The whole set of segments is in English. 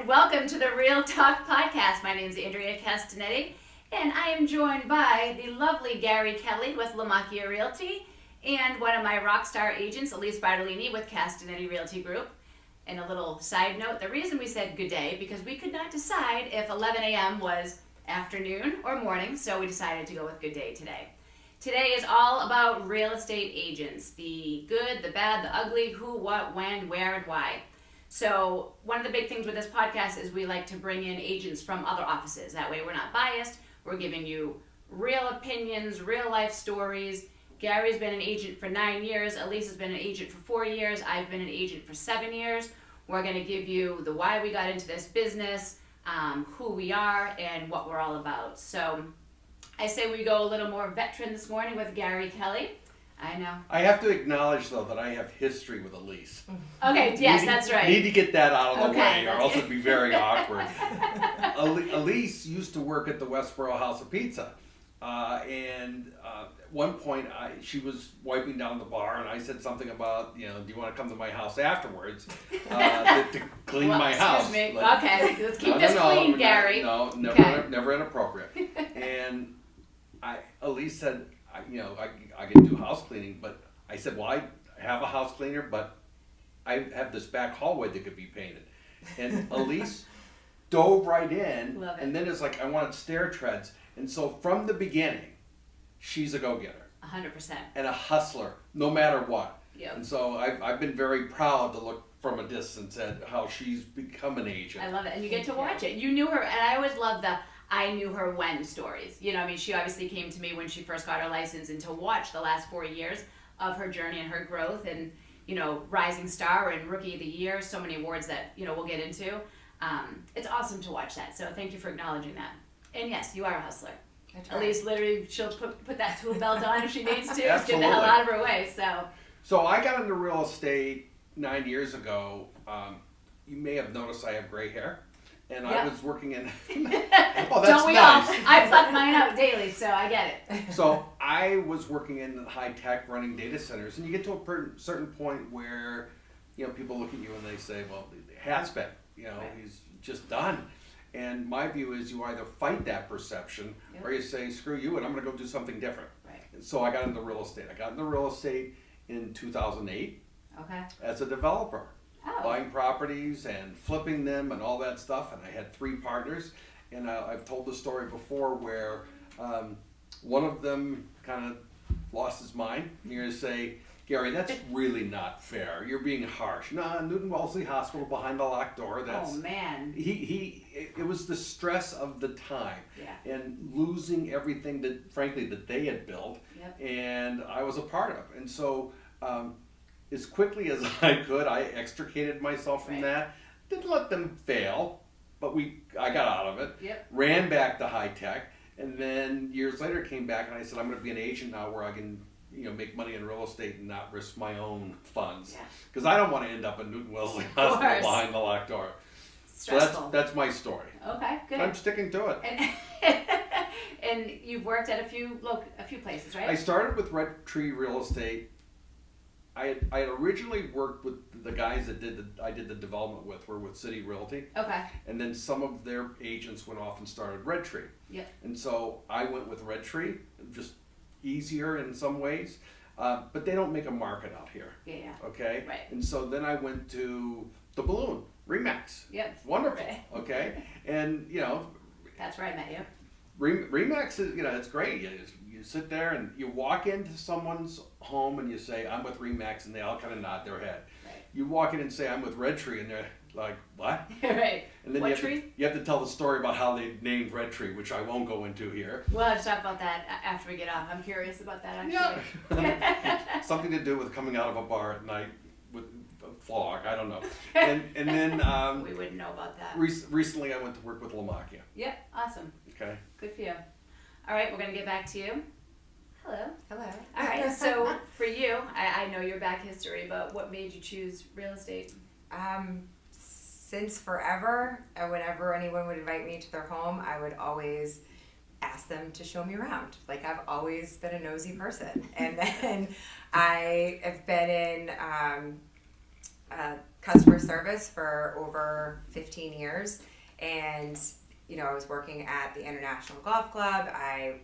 welcome to the Real Talk Podcast. My name is Andrea Castinetti, and I am joined by the lovely Gary Kelley with Lamacchia Realty, and one of my rock star agents, Alise Bartolini with Castinetti Realty Group. And a little side note, the reason we said good day, because we could not decide if 11 a.m. was afternoon or morning, so we decided to go with good day today. Today is all about real estate agents, the good, the bad, the ugly, who, what, when, where, and why. So one of the big things with this podcast is we like to bring in agents from other offices. That way we're not biased. We're giving you real opinions, real life stories. Gary's been an agent for 9 years. Alise has been an agent for 4 years. I've been an agent for 7 years. We're going to give you the why we got into this business, who we are, and what we're all about. So I say we go a little more veteran this morning with Gary Kelley. I know. I have to acknowledge, though, that I have history with Alise. Okay, yes, that's right. Need to get that out of the way, or that's else it'd be very awkward. Alise used to work at the Westboro House of Pizza. And at one point, she was wiping down the bar, and I said something about, do you want to come to my house afterwards to clean my house? Excuse me. Okay, let's keep this clean, Gary. No, never inappropriate. And Alise said, I can do house cleaning, but I said, well, I have a house cleaner, but I have this back hallway that could be painted. And Alise dove right in, and then it's like, I wanted stair treads. And so from the beginning, she's a go-getter. 100%. And a hustler, no matter what. Yep. And so I've been very proud to look from a distance at how she's become an agent. I love it. And you get to watch it. You knew her, and I always love the I knew her when stories. She obviously came to me when she first got her license, and to watch the last 4 years of her journey and her growth, and, rising star and rookie of the year, so many awards that, we'll get into. It's awesome to watch that. So thank you for acknowledging that. And yes, you are a hustler. Alise, literally, she'll put that tool belt on if she needs to. Just get the hell out of her way. So I got into real estate 9 years ago. You may have noticed I have gray hair. And I was working in... Oh, that's Don't we nice. all? I pluck mine out daily, so I get it. So I was working in high tech, running data centers, and you get to a certain point where, people look at you and they say, well, it has been, Right. He's just done. And my view is you either fight that perception or you say, screw you, and I'm going to go do something different. Right. And so I got into real estate. I got into real estate in 2008 as a developer. Oh. Buying properties and flipping them and all that stuff, and I had 3 partners, and I've told the story before where one of them kind of lost his mind, and you're going to say, Gary, that's really not fair. You're being harsh. No, Newton Wellesley Hospital behind the locked door. That's, oh man. It was the stress of the time and losing everything that, frankly, that they had built, and I was a part of. And so, as quickly as I could, I extricated myself from that. Didn't let them fail, but I got out of it. Ran back to high tech, and then years later came back and I said, I'm going to be an agent now where I can, make money in real estate and not risk my own funds, because I don't want to end up in Newton Wellesley Hospital behind the locked door. Stressful. So that's my story. Okay, good. I'm sticking to it. And you've worked at a few places, right? I started with Red Tree Real Estate. I had originally worked with the guys that I did the development with, were with City Realty. Okay. And then some of their agents went off and started Red Tree. And so I went with Red Tree, just easier in some ways, but they don't make a market out here. Okay. Right. And so then I went to the Balloon, Remax. Wonderful. Right. Okay. And that's where I met you. Remax is, it's great. You sit there and you walk into someone's home and you say, I'm with Remax, and they all kind of nod their head. Right. You walk in and say, I'm with Red Tree, and they're like, what? Right. And then you have to tell the story about how they named Red Tree, which I won't go into here. We'll have to talk about that after we get off. I'm curious about that, actually. Yeah. Something to do with coming out of a bar at night with a flog. I don't know. And then... we wouldn't know about that. Recently, I went to work with Lamacchia. Yep. Awesome. Okay. Good for you. All right, we're going to get back to you. Hello. Hello. All right, so for you, I know your back history, but what made you choose real estate? Since forever, whenever anyone would invite me to their home, I would always ask them to show me around. Like, I've always been a nosy person. And then I have been in customer service for over 15 years. And, I was working at the International Golf Club. I,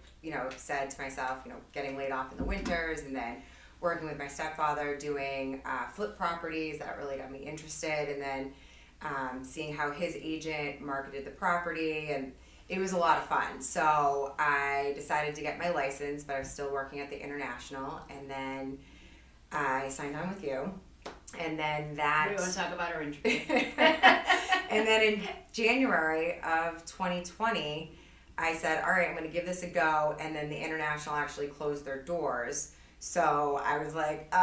said to myself, getting laid off in the winters, and then working with my stepfather doing flip properties, that really got me interested. And then seeing how his agent marketed the property, and it was a lot of fun. So I decided to get my license, but I was still working at the International, and then I signed on with you. And then that... We want to talk about our interview. And then in January of 2020, I said, all right, I'm going to give this a go. And then the International actually closed their doors. So I was like,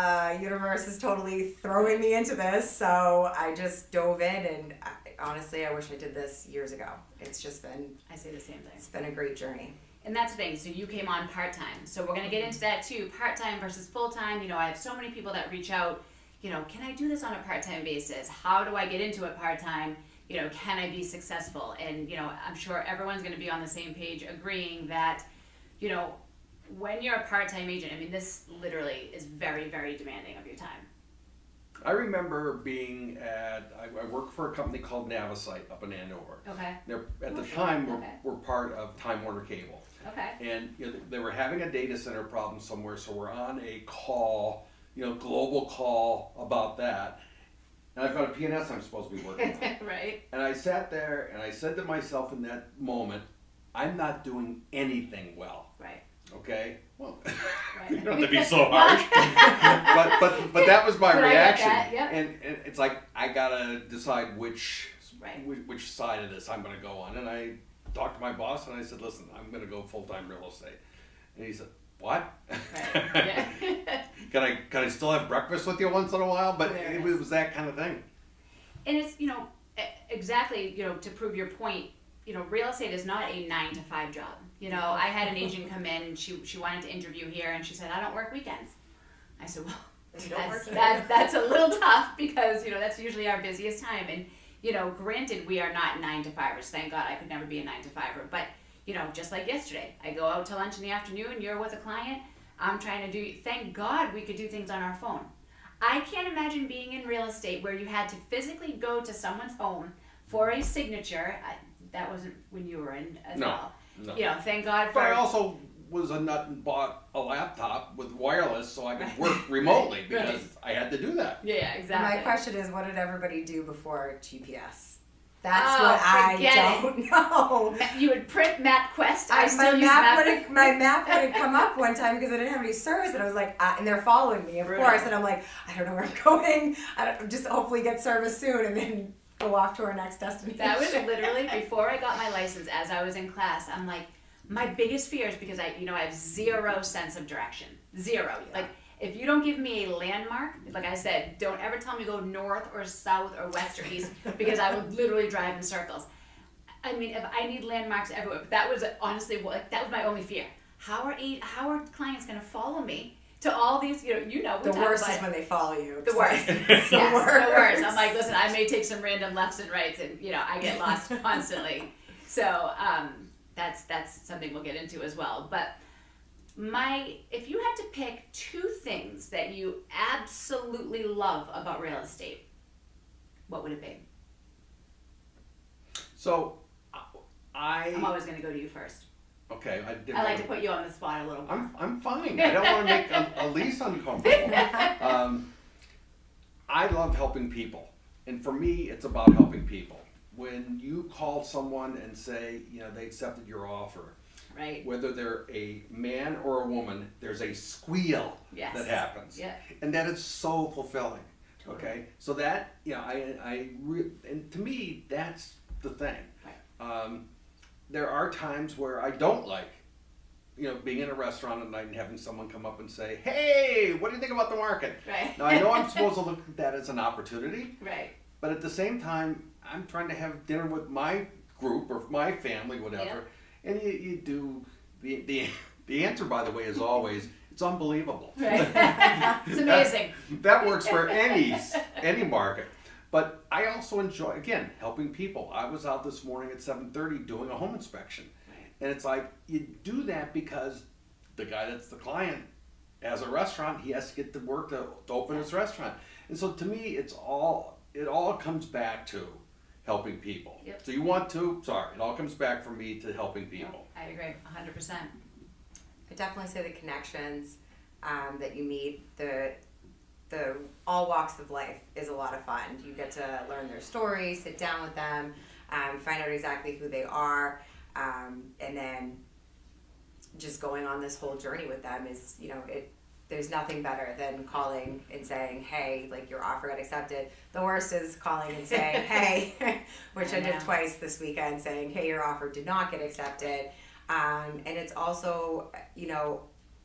universe is totally throwing me into this. So I just dove in, and honestly, I wish I did this years ago. It's just been... I say the same thing. It's been a great journey. And that's the thing. So you came on part-time. So we're going to get into that too. Part-time versus full-time. I have so many people that reach out, can I do this on a part-time basis? How do I get into it part-time? Can I be successful? And, I'm sure everyone's going to be on the same page agreeing that, when you're a part-time agent, this literally is very, very demanding of your time. I remember being I worked for a company called Navisite up in Andover. Okay. At the time, we're part of Time Warner Cable. Okay. And they were having a data center problem somewhere, so we're on a call, global call about that. And I've got a PNS I'm supposed to be working on. Right. And I sat there and I said to myself in that moment, I'm not doing anything well. Right. Okay? Well, right. You don't have to be so harsh. but that was my reaction. Yep. And it's like, I gotta decide which side of this I'm gonna go on. And I talked to my boss and I said, listen, I'm gonna go full-time real estate. And he said, what? Right. Yeah. Can I still have breakfast with you once in a while? But it was that kind of thing. And it's, exactly, to prove your point, real estate is not a 9-to-5 job. I had an agent come in and she wanted to interview here, and she said, I don't work weekends. I said, well, that's a little tough because, that's usually our busiest time. And, granted, we are not 9-to-5ers. Thank God I could never be a 9-to-5er. But, just like yesterday, I go out to lunch in the afternoon, you're with a client, I'm trying to do, thank God we could do things on our phone. I can't imagine being in real estate where you had to physically go to someone's home for a signature. That wasn't when you were in as well. No. Thank God for... But I also was a nut and bought a laptop with wireless so I could work remotely because I had to do that. Yeah, exactly. My question is, what did everybody do before GPS? That's what I don't know. You would print MapQuest. My map would have come up one time because I didn't have any service, and I was like, and they're following me, of course, and I'm like, I don't know where I'm going. Just hopefully get service soon, and then go off to our next destination. That was literally before I got my license. As I was in class, I'm like, my biggest fear is because I have zero sense of direction. Zero. Yeah. Like, if you don't give me a landmark, like I said, don't ever tell me to go north or south or west or east because I would literally drive in circles. If I need landmarks everywhere, but that was honestly that was my only fear. How are clients going to follow me to all these? The worst is when they follow you. The worst. Yes, the worst. I'm like, listen, I may take some random lefts and rights, and I get lost constantly. So that's something we'll get into as well, but. If you had to pick 2 things that you absolutely love about real estate, what would it be? So, I'm always going to go to you first. Okay, I like to put you on the spot a little more. I'm fine. I don't want to make Alise uncomfortable. I love helping people, and for me, it's about helping people. When you call someone and say, they accepted your offer. Right. Whether they're a man or a woman, there's a squeal that happens. Yeah. And that is so fulfilling. Totally. Okay? So that, and to me, that's the thing. Right. There are times where I don't like, being in a restaurant at night and having someone come up and say, hey, what do you think about the market? Right. Now, I know I'm supposed to look at that as an opportunity. Right. But at the same time, I'm trying to have dinner with my group or my family, whatever. Yeah. And you do, the answer, by the way, is always, it's unbelievable. Right. It's amazing. That works for any market. But I also enjoy, again, helping people. I was out this morning at 7:30 doing a home inspection. Right. And it's like, you do that because the guy that's the client has a restaurant, he has to get to work to open his restaurant. And so to me, it's all it all comes back to helping people. Yep. So it all comes back for me to helping people. I agree, 100%. I definitely say the connections that you meet, the all walks of life is a lot of fun. You get to learn their stories, sit down with them, find out exactly who they are, and then just going on this whole journey with them is, there's nothing better than calling and saying, hey, like your offer got accepted. The worst is calling and saying, hey, which I did twice this weekend, saying, hey, your offer did not get accepted. And it's also,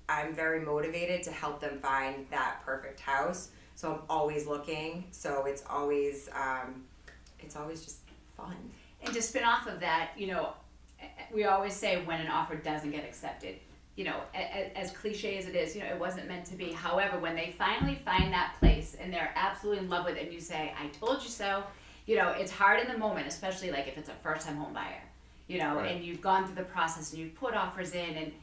I'm very motivated to help them find that perfect house. So I'm always looking. So it's always just fun. And to spin off of that, we always say when an offer doesn't get accepted, as cliche as it is, it wasn't meant to be. However, when they finally find that place and they're absolutely in love with it and you say, I told you so, it's hard in the moment, especially like if it's a first-time home buyer, Right. and you've gone through the process and you've put offers in and,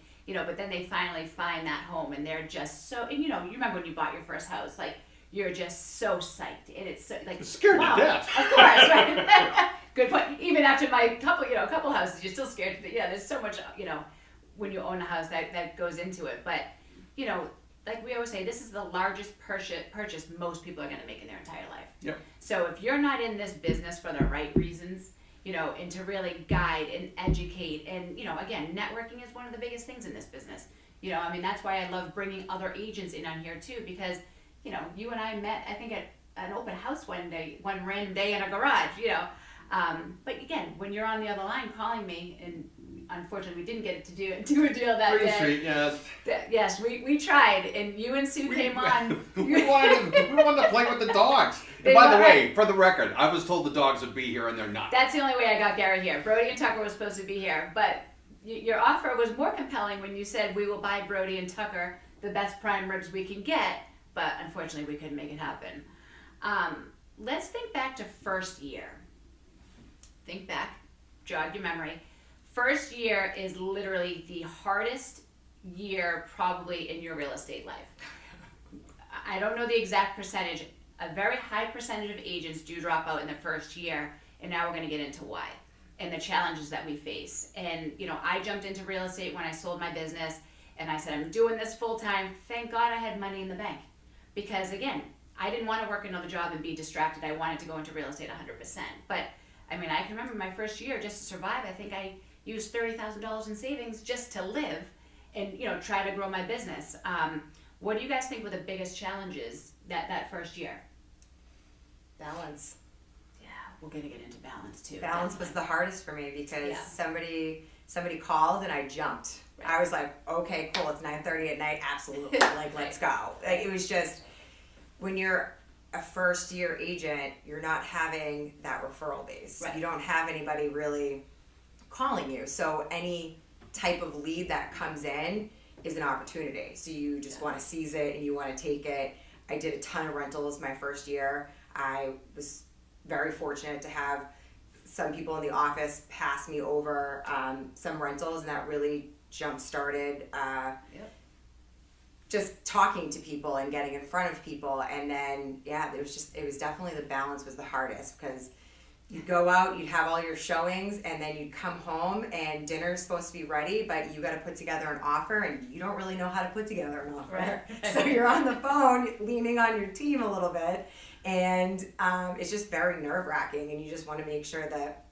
but then they finally find that home and they're just so, and you remember when you bought your first house, like you're just so psyched and it's so, like scared wow, to death. Of course, right? Good point. Even after my couple houses, you're still scared. There's so much, when you own a house that goes into it. But, like we always say, this is the largest purchase most people are going to make in their entire life. Yep. So if you're not in this business for the right reasons, and to really guide and educate and, again, networking is one of the biggest things in this business. That's why I love bringing other agents in on here too, because, you and I met, I think at an open house one random day in a garage, but again, when you're on the other line calling me, and unfortunately we didn't get to do a deal that day. Street, yes. Yes, we tried, and you and Sue came on. we wanted to play with the dogs. And by the way, for the record, I was told the dogs would be here and they're not. That's the only way I got Gary here. Brody and Tucker were supposed to be here, but your offer was more compelling when you said we will buy Brody and Tucker the best prime ribs we can get, but unfortunately we couldn't make it happen. Let's think back to first year. Think back, jog your memory. First year is literally the hardest year probably in your real estate life. I don't know the exact percentage. A very high percentage of agents do drop out in the first year, and now we're going to get into why and the challenges that we face. And, I jumped into real estate when I sold my business, and I said, I'm doing this full time. Thank God I had money in the bank. Because, again, I didn't want to work another job and be distracted. I wanted to go into real estate 100%. But, I can remember my first year just to survive. I think I used $30,000 in savings just to live and, try to grow my business. What do you guys think were the biggest challenges that first year? Balance. Yeah, we're going to get into balance too. Balance was the hardest for me because Yeah. somebody called and I jumped. Right. I was like, okay, cool, it's 9:30 at night, absolutely, like let's go. Like it was just, when you're a first year agent, you're not having that referral base. Right. You don't have anybody really calling you. So any type of lead that comes in is an opportunity. So you just want to seize it and you want to take it. I did a ton of rentals my first year. I was very fortunate to have some people in the office pass me over some rentals, and that really jump-started just talking to people and getting in front of people. And then, it was definitely the balance was the hardest, because you'd go out, you'd have all your showings, and then you'd come home and dinner's supposed to be ready, but you got to put together an offer, and you don't really know how to put together an offer. Right. So you're on the phone leaning on your team a little bit, and it's just very nerve-wracking, and you just want to make sure that,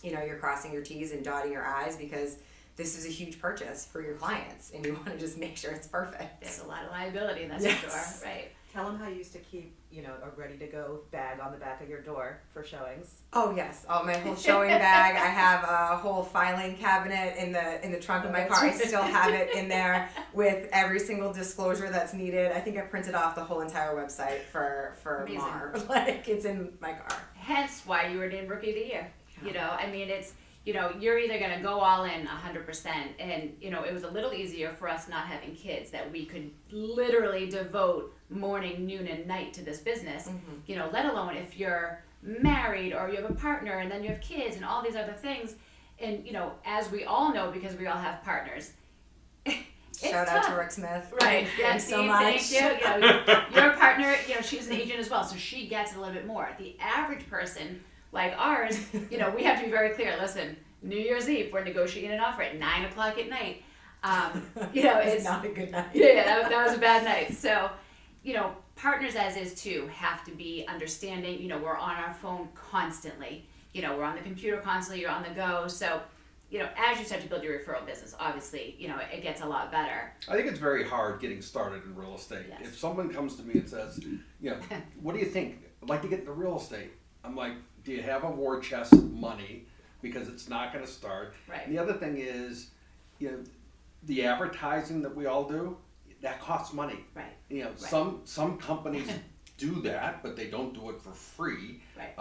you're crossing your T's and dotting your I's, because this is a huge purchase for your clients, and you want to just make sure it's perfect. There's a lot of liability, that's Yes. for sure. Right. Tell them how you used to keep, a ready-to-go bag on the back of your door for showings. Oh yes, my whole showing bag. I have a whole filing cabinet in the trunk of my car. I still have it in there with every single disclosure that's needed. I think I printed off the whole entire website for Amazing. Mar. Like it's in my car. Hence why you were named Rookie of the Year. It's, you're either going to go all in 100%, and, it was a little easier for us not having kids, that we could literally devote morning, noon, and night to this business, let alone if you're married or you have a partner and then you have kids and all these other things. And, as we all know, because we all have partners, Shout out to Rick Smith. Right. Thanks so much. Thank you. You know, your partner, you know, she's an agent as well, so she gets a little bit more. The average person like ours, you know, we have to be very clear. Listen, New Year's Eve, we're negotiating an offer at 9 o'clock at night. You know, it's not a good night. Yeah, that was a bad night. So, you know, partners as is too have to be understanding. You know, we're on our phone constantly. You know, we're on the computer constantly. You're on the go. So, you know, as you start to build your referral business, obviously, you know, it gets a lot better. I think it's very hard getting started in real estate. Yes. If someone comes to me and says, you know, what do you think? I'd like to get into real estate. I'm like, do you have a war chest money? Because it's not going to start. Right. And the other thing is, you know, the advertising that we all do, that costs money. Right. You know, Right. some companies do that, but they don't do it for free. Right.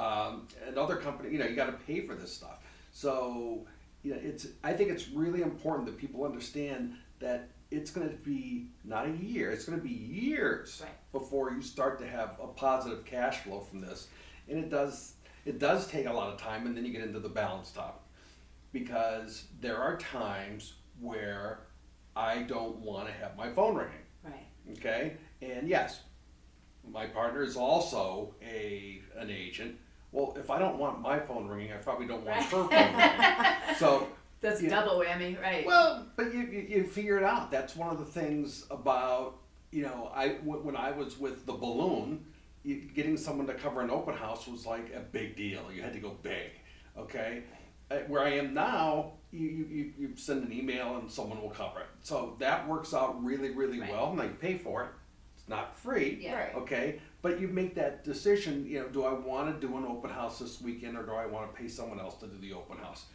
And other companies, you know, you got to pay for this stuff. So, you know, I think it's really important that people understand that it's going to be not a year, it's going to be years Right. before you start to have a positive cash flow from this. And it does take a lot of time, and then you get into the balance topic. Because there are times where I don't want to have my phone ringing. Right. Okay? And yes, my partner is also an agent. Well, if I don't want my phone ringing, I probably don't want her phone ringing. So That's a double whammy, right? well, but you figure it out. That's one of the things about, you know, when I was with the balloon, getting someone to cover an open house was like a big deal. You had to go big, okay? Where I am now, you send an email and someone will cover it. So that works out really, really Right. well. Now you pay for it. It's not free, Yeah. Right. okay? But you make that decision, you know, do I want to do an open house this weekend or do I want to pay someone else to do the open house?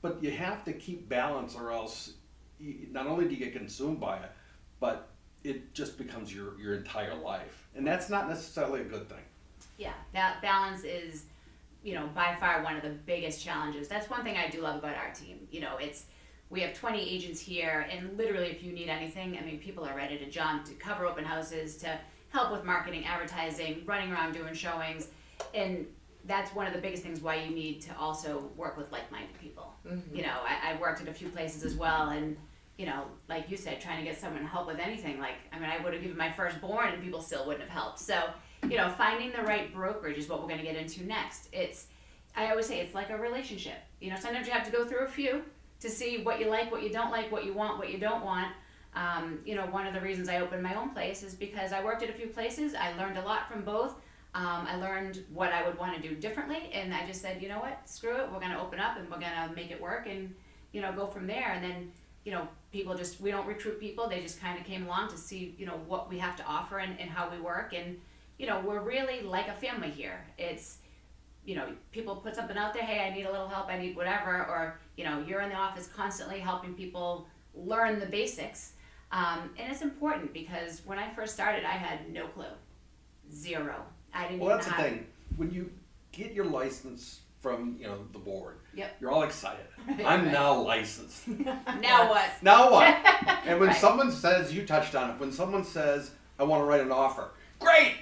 But you have to keep balance or else not only do you get consumed by it, but it just becomes your entire life. And that's not necessarily a good thing. Yeah, that balance is, you know, by far one of the biggest challenges. That's one thing I do love about our team. You know, we have 20 agents here, and literally if you need anything, I mean, people are ready to jump, to cover open houses, to help with marketing, advertising, running around doing showings. And that's one of the biggest things why you need to also work with like-minded people. Mm-hmm. You know, I've worked at a few places as well, and, you know, like you said, trying to get someone to help with anything, like, I mean, I would have given my firstborn and people still wouldn't have helped. So, you know, finding the right brokerage is what we're going to get into next. I always say it's like a relationship. You know, sometimes you have to go through a few to see what you like, what you don't like, what you want, what you don't want. You know, one of the reasons I opened my own place is because I worked at a few places. I learned a lot from both. I learned what I would want to do differently, and I just said, you know what, screw it, we're going to open up and we're going to make it work and, you know, go from there. And then, you know, we don't recruit people, they just kind of came along to see, you know, what we have to offer and how we work. And, you know, we're really like a family here. It's, you know, people put something out there, hey, I need a little help, I need whatever, or, you know, you're in the office constantly helping people learn the basics. And it's important because when I first started, I had no clue. Zero. I didn't Well, even that's the know how thing. When you get your license from, you know, the board, Yep. you're all excited. Right, I'm right. now licensed. Now what? Now what? And when Right. someone says, you touched on it, when someone says, I want to write an offer, great!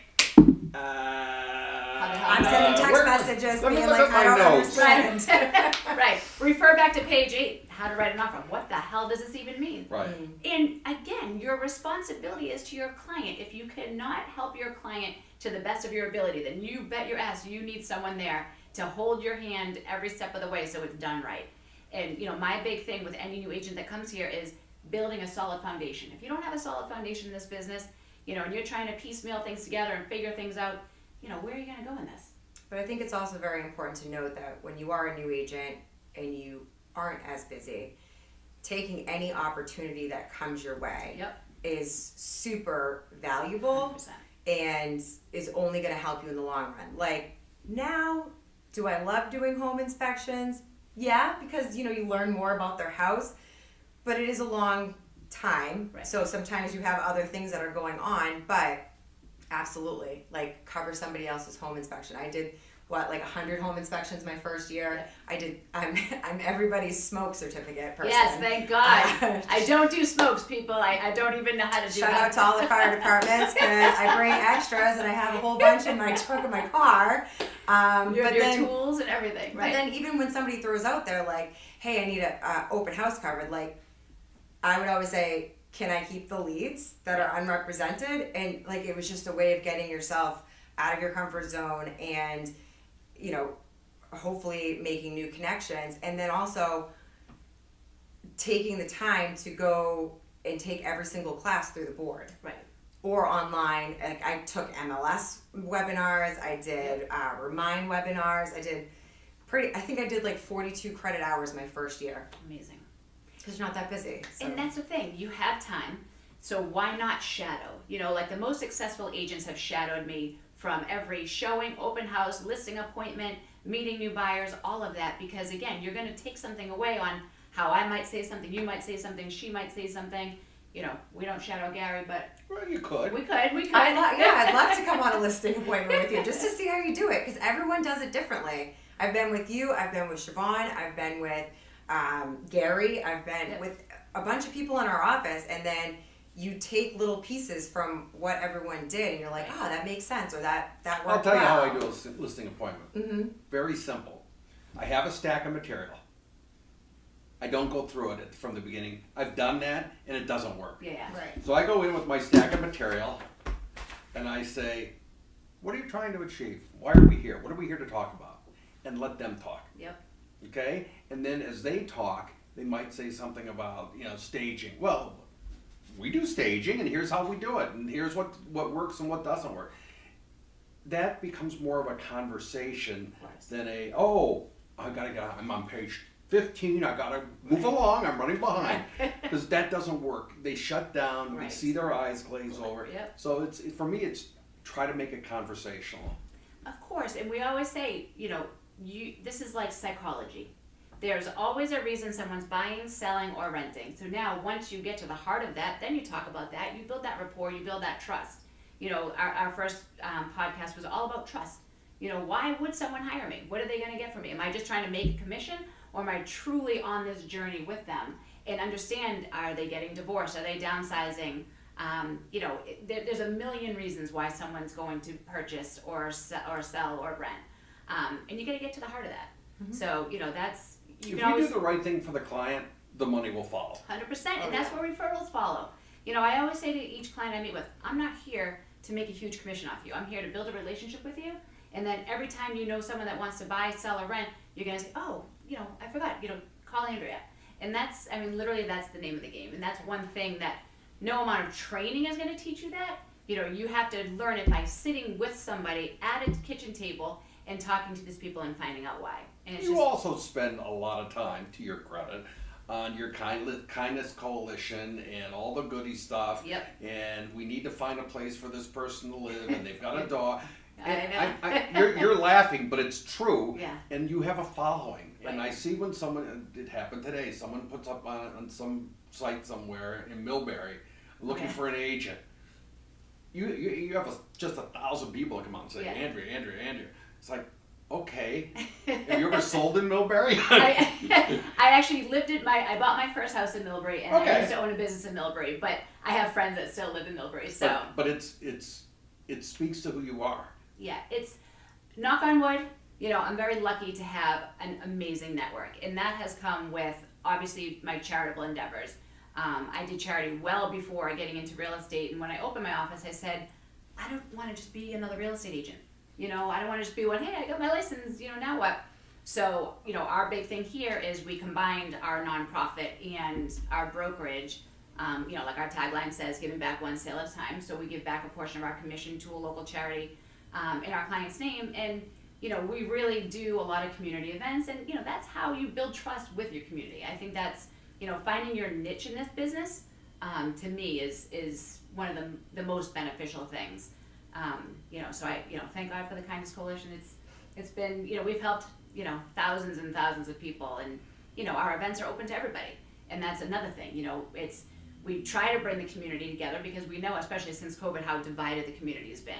I'm sending text where- messages let me being look like, at I my don't notes. understand. Right. Refer back to page 8. How to write an offer. What the hell does this even mean? Right. And again, your responsibility is to your client. If you cannot help your client to the best of your ability, then you bet your ass you need someone there to hold your hand every step of the way so it's done right. And, you know, my big thing with any new agent that comes here is building a solid foundation. If you don't have a solid foundation in this business, you know, and you're trying to piecemeal things together and figure things out, you know, where are you going to go in this? But I think it's also very important to note that when you are a new agent and you aren't as busy, taking any opportunity that comes your way Yep. is super valuable 100%. and is only going to help you in the long run. Like, now, do I love doing home inspections? Yeah, because, you know, you learn more about their house, but it is a long time. Right. So sometimes you have other things that are going on, but absolutely, like, cover somebody else's home inspection. I did like 100 home inspections my first year. I'm everybody's smoke certificate person. Yes, thank God. I don't do smokes, people. I don't even know how to do Shout that. out to all the fire departments because I bring extras and I have a whole bunch in my trunk of my car. Your tools and everything, right? But then even when somebody throws out there like, hey, I need a open house covered, like, I would always say, can I keep the leads that are unrepresented? And like, it was just a way of getting yourself out of your comfort zone and, you know, hopefully making new connections. And then also taking the time to go and take every single class through the board. Right. Or online. Like, I took MLS webinars, I did Remind webinars, I think I did like 42 credit hours my first year. Amazing. Because you're not that busy. So. And that's the thing, you have time, so why not shadow? You know, like the most successful agents have shadowed me from every showing, open house, listing appointment, meeting new buyers, all of that, because again, you're going to take something away on how I might say something, you might say something, she might say something. You know, we don't shadow Gary, but well, you could. We could. I'd love to come on a listing appointment with you just to see how you do it, because everyone does it differently. I've been with you, I've been with Siobhan, I've been with Gary, I've been with a bunch of people in our office, and then you take little pieces from what everyone did, and you're like, oh, that makes sense, or that worked well. I'll tell you how I do a listing appointment. Mm-hmm. Very simple. I have a stack of material. I don't go through it from the beginning. I've done that, and it doesn't work. Yeah. Right. So I go in with my stack of material, and I say, what are you trying to achieve? Why are we here? What are we here to talk about? And let them talk. Yep. Okay? And then as they talk, they might say something about, you know, staging. Well, we do staging, and here's how we do it, and here's what works and what doesn't work. That becomes more of a conversation than I'm on page 15, I gotta move along, I'm running behind. Because that doesn't work. They shut down, we see their eyes glaze over. Yep. So for me, it's try to make it conversational. Of course, and we always say, you know, this is like psychology. There's always a reason someone's buying, selling, or renting. So now, once you get to the heart of that, then you talk about that, you build that rapport, you build that trust. You know, our first podcast was all about trust. You know, why would someone hire me? What are they gonna get from me? Am I just trying to make a commission? Or am I truly on this journey with them and understand, are they getting divorced? Are they downsizing? You know, there's a million reasons why someone's going to purchase or sell or rent. And you got to get to the heart of that. Mm-hmm. So, you know, that's... If you do the right thing for the client, the money will follow. 100%, and that's where referrals follow. You know, I always say to each client I meet with, I'm not here to make a huge commission off you. I'm here to build a relationship with you. And then every time you know someone that wants to buy, sell, or rent, you're going to say, oh, you know, I forgot, you know, call Andrea. And that's, I mean, literally that's the name of the game. And that's one thing that no amount of training is going to teach you that. You know, you have to learn it by sitting with somebody at a kitchen table and talking to these people and finding out why. And it's also spend a lot of time, to your credit, on your kindness coalition and all the goody stuff. Yep. And we need to find a place for this person to live, and they've got a dog. I know. You're laughing, but it's true. Yeah. And you have a following. Right. And I see when someone, it happened today, someone puts up on some site somewhere in Millbury looking for an agent. You have just 1,000 people come out and say, Andrea. It's like, okay. Have you ever sold in Millbury? I actually lived I bought my first house in Millbury, and I used to own a business in Millbury, but I have friends that still live in Millbury, so. But it speaks to who you are. Yeah, it's, knock on wood, you know, I'm very lucky to have an amazing network, and that has come with, obviously, my charitable endeavors. I did charity well before getting into real estate, and when I opened my office, I said, I don't want to just be another real estate agent. You know, I don't want to just be one, hey, I got my license, you know, now what? So, you know, our big thing here is we combined our nonprofit and our brokerage. You know, like our tagline says, giving back one sale at a time. So we give back a portion of our commission to a local charity in our client's name. And, you know, we really do a lot of community events. And, you know, that's how you build trust with your community. I think that's, you know, finding your niche in this business, to me, is one of the most beneficial things. You know, so I, you know, thank God for the Kindness Coalition. It's been, you know, we've helped, you know, thousands and thousands of people. And, you know, our events are open to everybody. And that's another thing, you know, we try to bring the community together because we know, especially since COVID, how divided the community has been.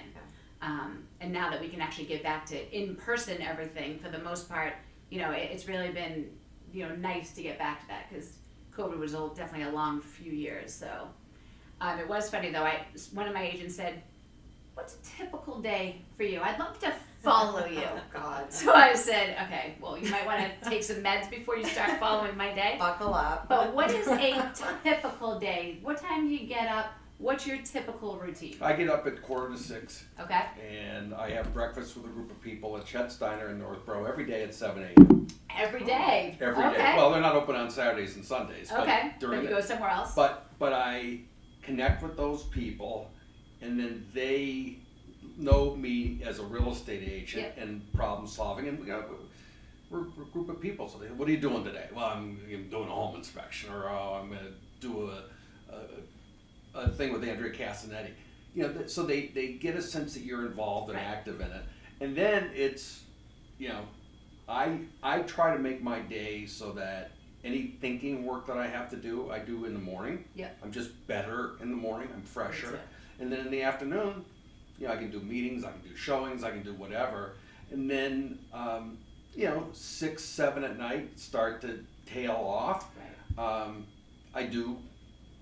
And now that we can actually get back to in-person everything, for the most part, you know, it's really been, you know, nice to get back to that, because COVID was definitely a long few years. So it was funny, though. One of my agents said, what's a typical day for you? I'd love to follow you. Oh, God. So I said, okay, well, you might want to take some meds before you start following my day. Buckle up. But what is a typical day? What time do you get up? What's your typical routine? I get up at 5:45. Okay. And I have breakfast with a group of people at Chet's Diner in Northborough every day at 7 a.m. Every day? Every okay. day. Well, they're not open on Saturdays and Sundays. Okay, But during then you go somewhere else? But I connect with those people, and then they know me as a real estate agent and problem solving. And we're a group of people. So what are you doing today? Well, I'm doing a home inspection, or I'm going to do a thing with Andrea Castinetti. So they get a sense that you're involved and active in it. And then it's, I try to make my day so that any thinking work that I have to do, I do in the morning. Yep. I'm just better in the morning. I'm fresher. And then in the afternoon, I can do meetings, I can do showings, I can do whatever. And then, 6, 7 at night, start to tail off. Right. I do,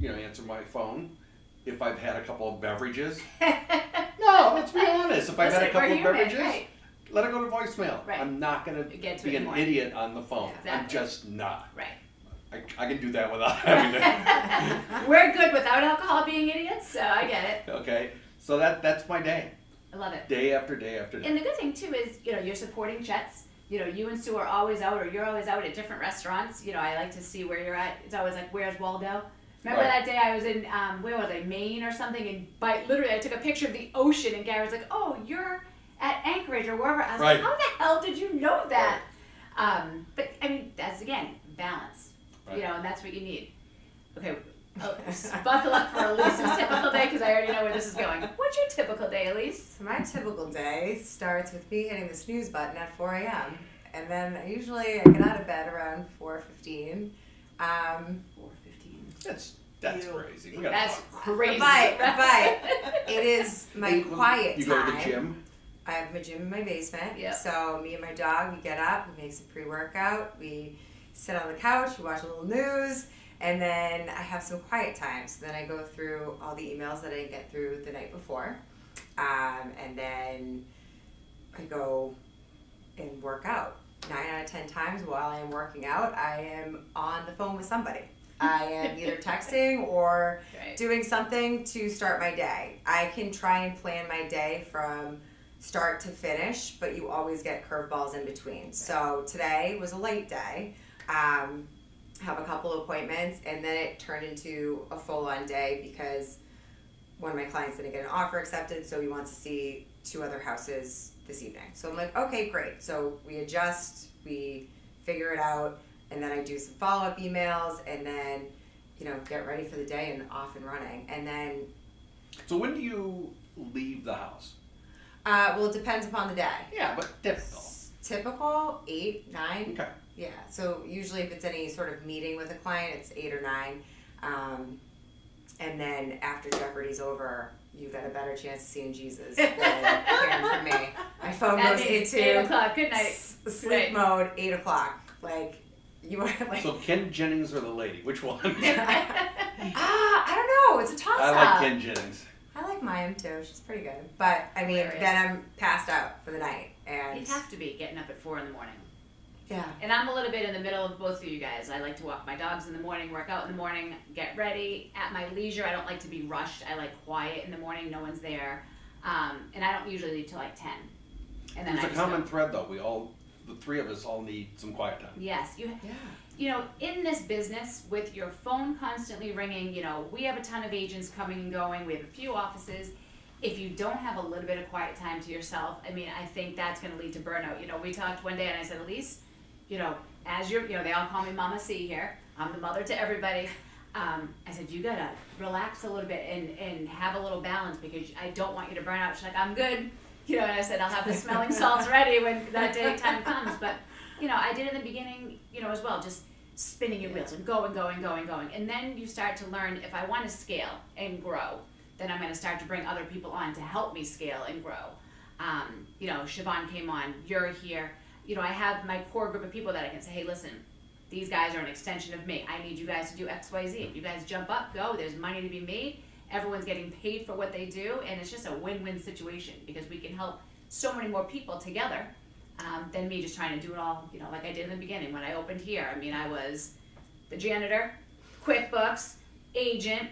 answer my phone if I've had a couple of beverages. No, let's be honest. If I've had a couple of beverages, let it go to voicemail. Right. I'm not going to be an idiot on the phone. Exactly. I'm just not. Right. I can do that without having to. We're good without alcohol being idiots, so I get it. Okay. So that's my day. I love it. Day after day after day. And the good thing too is, you're supporting Chet's. You and Sue are always out, or you're always out at different restaurants. I like to see where you're at. It's always like, where's Waldo? Remember that day I was in, where was I, Maine or something, and literally I took a picture of the ocean, and Gary was like, oh, you're at Anchorage or wherever. I was like, how the hell did you know that? But I mean, that's again, balance, and that's what you need. Okay, buckle up for Elise's typical day, because I already know where this is going. What's your typical day, Elise? So my typical day starts with me hitting the snooze button at 4 a.m. And then usually I get out of bed around 4:15. 4:15. That's crazy. That's crazy. But it is my quiet time. You go to the gym? I have my gym in my basement. Yep. So me and my dog, we get up, we make some pre-workout, we sit on the couch, we watch a little news, and then I have some quiet time. So then I go through all the emails that I didn't get through the night before. And then I go and work out. 9 out of 10 times while I am working out, I am on the phone with somebody. I am either texting or doing something to start my day. I can try and plan my day from start to finish, but you always get curveballs in between. So today was a late day. Have a couple of appointments, and then it turned into a full-on day because one of my clients didn't get an offer accepted, so he wants to see 2 other houses this evening. So I'm like, okay, great. So we adjust, we figure it out, and then I do some follow-up emails, and then, get ready for the day and off and running. And then... So when do you leave the house? Well, it depends upon the day. Yeah, but typical. Typical, 8, 9. Okay. Yeah, so usually if it's any sort of meeting with a client, it's 8 or 9. And then after Jeopardy's over, you've got a better chance of seeing Jesus than hearing from me. My phone goes into 8 o'clock. Good night. Sleep mode, 8 o'clock. Like, you are like... So Ken Jennings or the lady? Which one? I don't know. It's a toss-up. I like Ken Jennings. I like Mayim too. She's pretty good. But, I mean, then I'm passed out for the night. And You'd have to be getting up at 4 in the morning. Yeah. And I'm a little bit in the middle of both of you guys. I like to walk my dogs in the morning, work out in the morning, get ready at my leisure. I don't like to be rushed. I like quiet in the morning. No one's there. And I don't usually leave till like 10. And then There's a common thread though. The 3 of us all need some quiet time. Yes. In this business with your phone constantly ringing, we have a ton of agents coming and going. We have a few offices. If you don't have a little bit of quiet time to yourself, I think that's going to lead to burnout. We talked one day and I said, Elise, as you're, they all call me Mama C here. I'm the mother to everybody. I said, you gotta relax a little bit and have a little balance because I don't want you to burn out. She's like, I'm good. And I said, I'll have the smelling salts ready when that day time comes. But, I did in the beginning, as well, just spinning your wheels and going. And then you start to learn if I want to scale and grow, then I'm going to start to bring other people on to help me scale and grow. Siobhan came on, you're here. I have my core group of people that I can say, hey, listen, these guys are an extension of me. I need you guys to do X, Y, Z. If you guys jump up, go. There's money to be made. Everyone's getting paid for what they do, and it's just a win-win situation because we can help so many more people together than me just trying to do it all, you know, like I did in the beginning when I opened here. I mean, I was the janitor, QuickBooks, agent,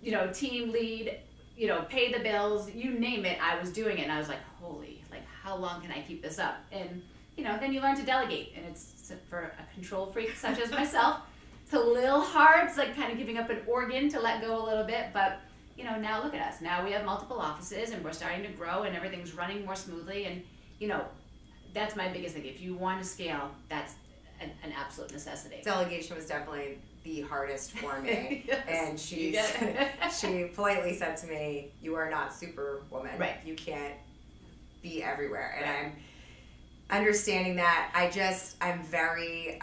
you know, team lead, you know, pay the bills, you name it, I was doing it. And I was like, holy, like, how long can I keep this up? And, you know, then you learn to delegate. And it's for a control freak such as myself, it's a little hard. It's like kind of giving up an organ to let go a little bit. But, you know, now look at us. Now we have multiple offices and we're starting to grow and everything's running more smoothly. And, you know, that's my biggest thing. If you want to scale, that's an absolute necessity. Delegation was definitely the hardest for me. Yes. And she politely said to me, "You are not Superwoman. Right. You can't be everywhere." And I'm understanding that. I'm very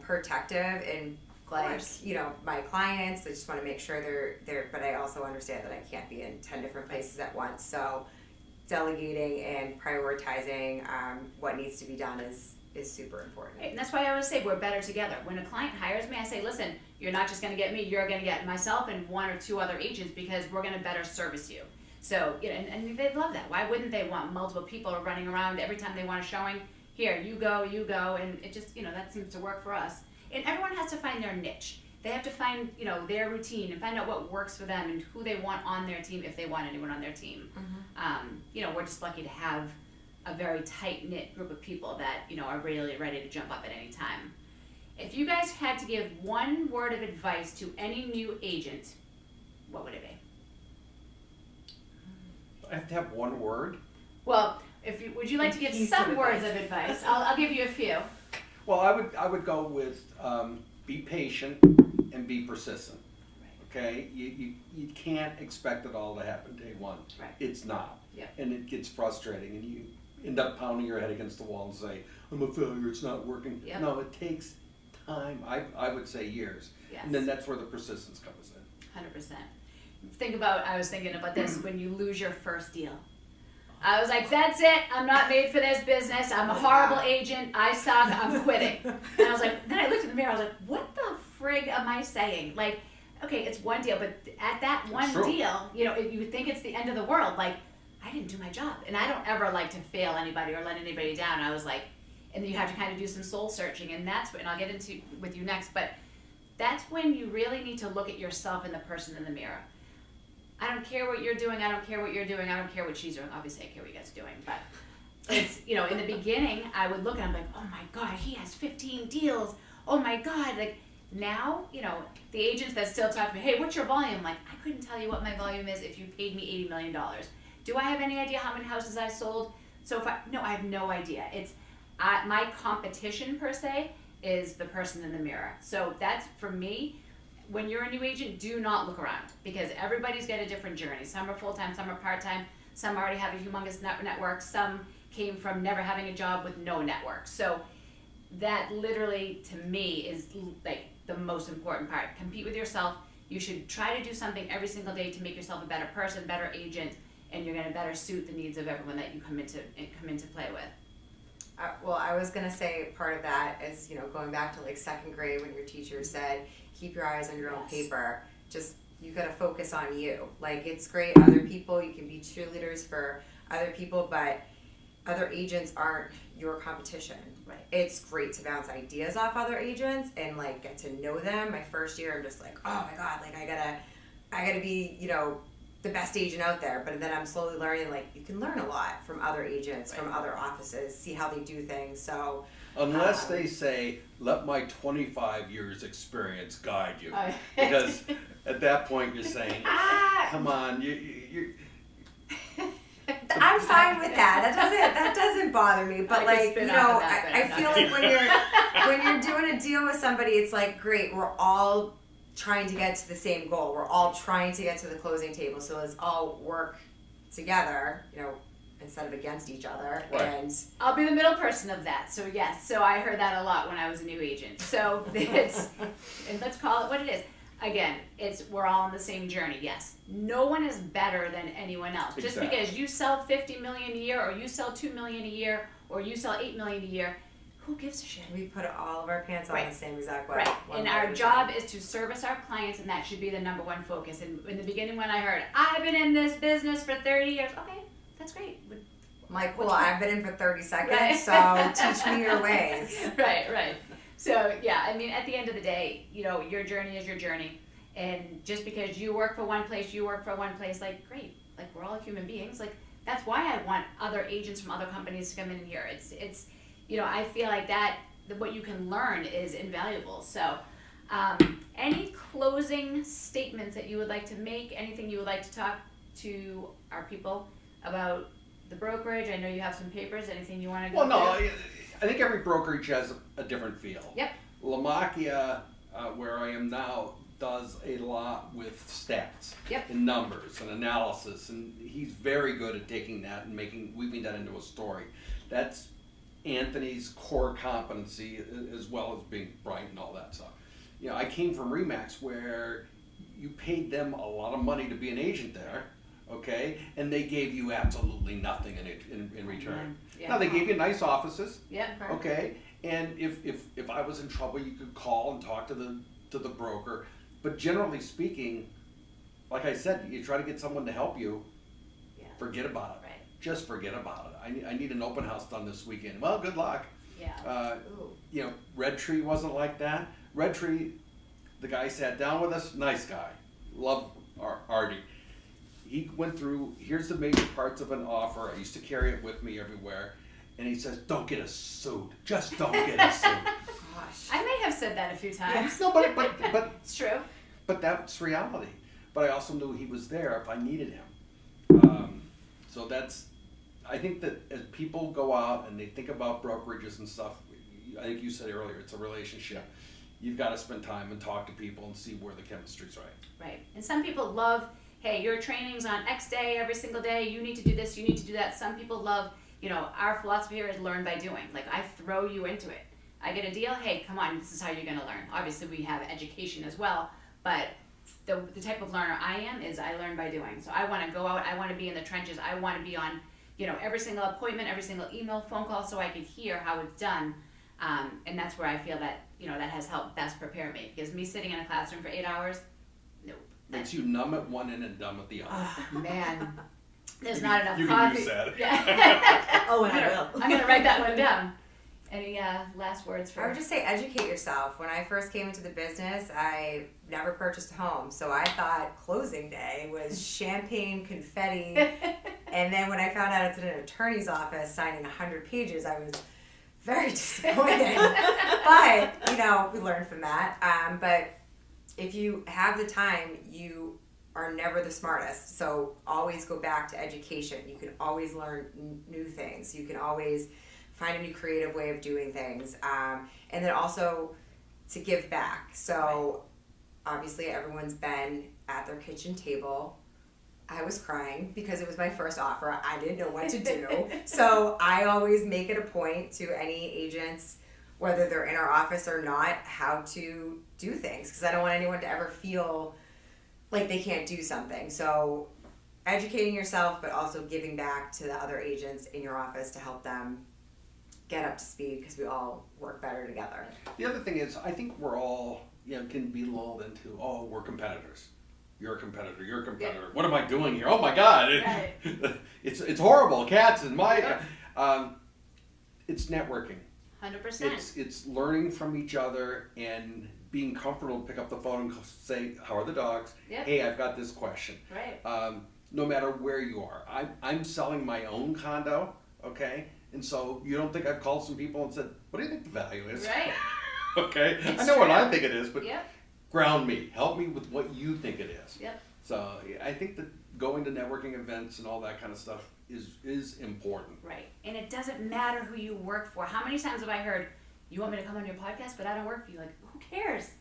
protective and like, you know, my clients, I just want to make sure they're, but I also understand that I can't be in 10 different places at once. So delegating and prioritizing what needs to be done is super important. Right, and that's why I always say we're better together. When a client hires me, I say, listen, you're not just going to get me, you're going to get myself and one or two other agents because we're going to better service you. So, you know, and they love that. Why wouldn't they want multiple people running around every time they want a showing? Here, you go, and it just, you know, that seems to work for us. And everyone has to find their niche. They have to find, you know, their routine and find out what works for them and who they want on their team if they want anyone on their team. Mm-hmm. You know, we're just lucky to have a very tight-knit group of people that, you know, are really ready to jump up at any time. If you guys had to give one word of advice to any new agent, what would it be? I have to have one word? Well, would you like to give some words of advice? I'll give you a few. Well, I would go with be patient and be persistent. Okay, you can't expect it all to happen day one. Right. It's not. Yep. And it gets frustrating, and you end up pounding your head against the wall and say, "I'm a failure. It's not working." Yep. No, it takes time. I would say years. Yes. And then that's where the persistence comes in. 100%. I was thinking about this when you lose your first deal. I was like, that's it. I'm not made for this business. I'm a horrible agent. I suck. I'm quitting. And I was like, then I looked in the mirror. I was like, what the frig am I saying? Like, okay, it's one deal, but at that one deal, you know, you would think it's the end of the world. Like, I didn't do my job. And I don't ever like to fail anybody or let anybody down. I was like, and then you have to kind of do some soul searching. And that's what, and I'll get into with you next, but that's when you really need to look at yourself and the person in the mirror. I don't care what you're doing. I don't care what you're doing. I don't care what she's doing. Obviously, I care what you guys are doing. But it's, you know, in the beginning, I would look and I'm like, oh my God, he has 15 deals. Oh my God. Like now, you know, the agents that still talk to me, hey, what's your volume? Like, I couldn't tell you what my volume is if you paid me $80 million. Do I have any idea how many houses I sold so far? No, I have no idea. It's my competition per se is the person in the mirror. So that's for me. When you're a new agent, do not look around because everybody's got a different journey. Some are full-time, some are part-time, some already have a humongous network, some came from never having a job with no network. So that literally, to me, is like the most important part. Compete with yourself. You should try to do something every single day to make yourself a better person, better agent, and you're going to better suit the needs of everyone that you come into play with. Well, I was going to say part of that is, you know, going back to like second grade when your teacher said, keep your eyes on your own paper. Just, you got to focus on you. Like, it's great, other people, you can be cheerleaders for other people, but other agents aren't your competition. Right. It's great to bounce ideas off other agents and like get to know them. My first year, I'm just like, oh my God, like I gotta be, you know, the best agent out there. But then I'm slowly learning, like, you can learn a lot from other agents, from other offices, see how they do things. So unless they say, let my 25 years experience guide you. Because at that point you're saying, come on, you're I'm fine with that. That doesn't bother me. But like, you know, I feel like when you're doing a deal with somebody, it's like, great, we're all trying to get to the same goal. We're all trying to get to the closing table. So let's all work together, you know, instead of against each other. Right. And I'll be the middle person of that. So yes, so I heard that a lot when I was a new agent. So it's, and let's call it what it is. Again, we're all on the same journey. Yes, no one is better than anyone else. Exactly. Just because you sell $50 million a year, or you sell $2 million a year, or you sell $8 million a year, who gives a shit? we put all of our pants on the same exact way. Right. One And way our or job another. is to service our clients, and that should be the number one focus. And in the beginning, when I heard, I've been in this business for 30 years, okay, that's great. I'm like, cool, I've been in for 30 seconds, so teach me your ways. Right. So, yeah, I mean, at the end of the day, you know, your journey is your journey. And just because you work for one place, like, great. Like, we're all human beings. Like, that's why I want other agents from other companies to come in here. It's you know, I feel like that what you can learn is invaluable. So, any closing statements that you would like to make? Anything you would like to talk to our people about the brokerage? I know you have some papers. Anything you want to go Well, no, through? I think every brokerage has a different feel. Yep. Lamacchia, where I am now, does a lot with stats and numbers and analysis, and he's very good at taking that and weaving that into a story. That's Anthony's core competency, as well as being bright and all that stuff. You know, I came from Remax, where you paid them a lot of money to be an agent there, okay, and they gave you absolutely nothing in return. Yeah. Now, they gave you nice offices, Yep. okay, and if I was in trouble, you could call and talk to the broker. But generally speaking, like I said, you try to get someone to help you, forget about it. Right. Just forget about it. I need an open house done this weekend. Well, good luck. Yeah. You know, Red Tree wasn't like that. Red Tree, the guy sat down with us, nice guy. Love Artie. He went through, here's the major parts of an offer. I used to carry it with me everywhere. And he says, don't get us sued. Just don't get us sued. Gosh. I may have said that a few times. No, but It's true. But that's reality. But I also knew he was there if I needed him. So I think that as people go out and they think about brokerages and stuff, I think you said earlier, it's a relationship. You've got to spend time and talk to people and see where the chemistry's right. Right. And some people love, hey, your training's on X day, every single day, you need to do this, you need to do that. Some people love, you know, our philosophy here is learn by doing. Like, I throw you into it. I get a deal, hey, come on, this is how you're going to learn. Obviously, we have education as well, but the type of learner I am is I learn by doing. So I want to go out, I want to be in the trenches, I want to be on, you know, every single appointment, every single email, phone call, so I can hear how it's done. And that's where I feel that, you know, that has helped best prepare me. Because me sitting in a classroom for 8 hours, nope. Makes you numb at one end and dumb at the other. Oh, man. There's not enough you coffee. can use that. Yeah. Oh, and I will. I'm going to write that one down. Any last words for... I would just say educate yourself. When I first came into the business, I never purchased a home. So I thought closing day was champagne, confetti. And then when I found out it's in an attorney's office signing 100 pages, I was very disappointed. But, you know, we learned from that. But if you have the time, you are never the smartest. So always go back to education. You can always learn new things. You can always find a new creative way of doing things. And then also to give back. So obviously everyone's been at their kitchen table. I was crying because it was my first offer. I didn't know what to do. So I always make it a point to any agents, whether they're in our office or not, how to do things. Because I don't want anyone to ever feel like they can't do something. So educating yourself, but also giving back to the other agents in your office to help them get up to speed, because we all work better together. The other thing is, I think we're all, you know, can be lulled into, oh, we're competitors. You're a competitor. You're a competitor. Yeah. What am I doing here? Oh my God! It's horrible. Cats and my. It's networking. 100%. It's learning from each other and being comfortable to pick up the phone and say, how are the dogs? Yep. Hey, I've got this question. Right. No matter where you are, I'm selling my own condo. Okay. And so you don't think I've called some people and said, what do you think the value is? Right. Okay. It's I know true. what I think it is, but ground me. Help me with what you think it is. Yep. So I think that going to networking events and all that kind of stuff is important. Right. And it doesn't matter who you work for. How many times have I heard, you want me to come on your podcast, but I don't work for you? Like, who cares?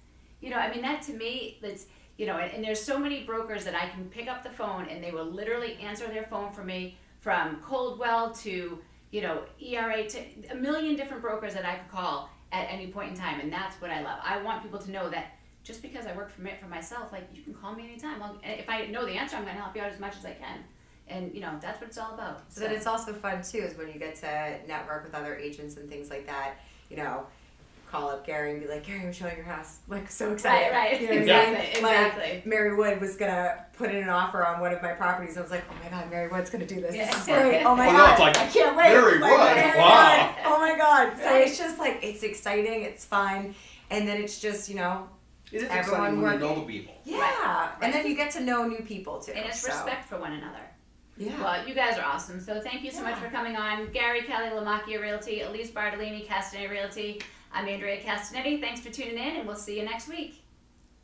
You know, I mean, that to me, that's, you know, and there's so many brokers that I can pick up the phone and they will literally answer their phone for me, from Coldwell to, you know, ERA, to a million different brokers that I could call at any point in time. And that's what I love. I want people to know that just because I work for myself, like, you can call me anytime. If I know the answer, I'm going to help you out as much as I can. And, you know, that's what it's all about. So then it's also fun, too, is when you get to network with other agents and things like that. You know, call up Gary and be like, Gary, I'm showing your house. Like, so excited. Right. You know what I mean? Exactly. Like, Mary Wood was going to put in an offer on one of my properties. I was like, oh my God, Mary Wood's going to do this. Yeah. This is great. Oh my Oh, God. that's like, I can't wait. Mary Like, Wood. Mary Wow. Wood. Oh my God. So Right. it's just like, it's exciting. It's fun. And then it's just, you know, It is everyone exciting when you working. know the people. yeah. Right. And then you get to know new people too. And it's so, respect for one another. Yeah. Well, you guys are awesome. So thank you so much Yeah. for coming on. Gary, Kelley, Lamacchia Realty, Alise Bartolini, Castinetti Realty. I'm Andrea Castinetti. Thanks for tuning in, and we'll see you next week.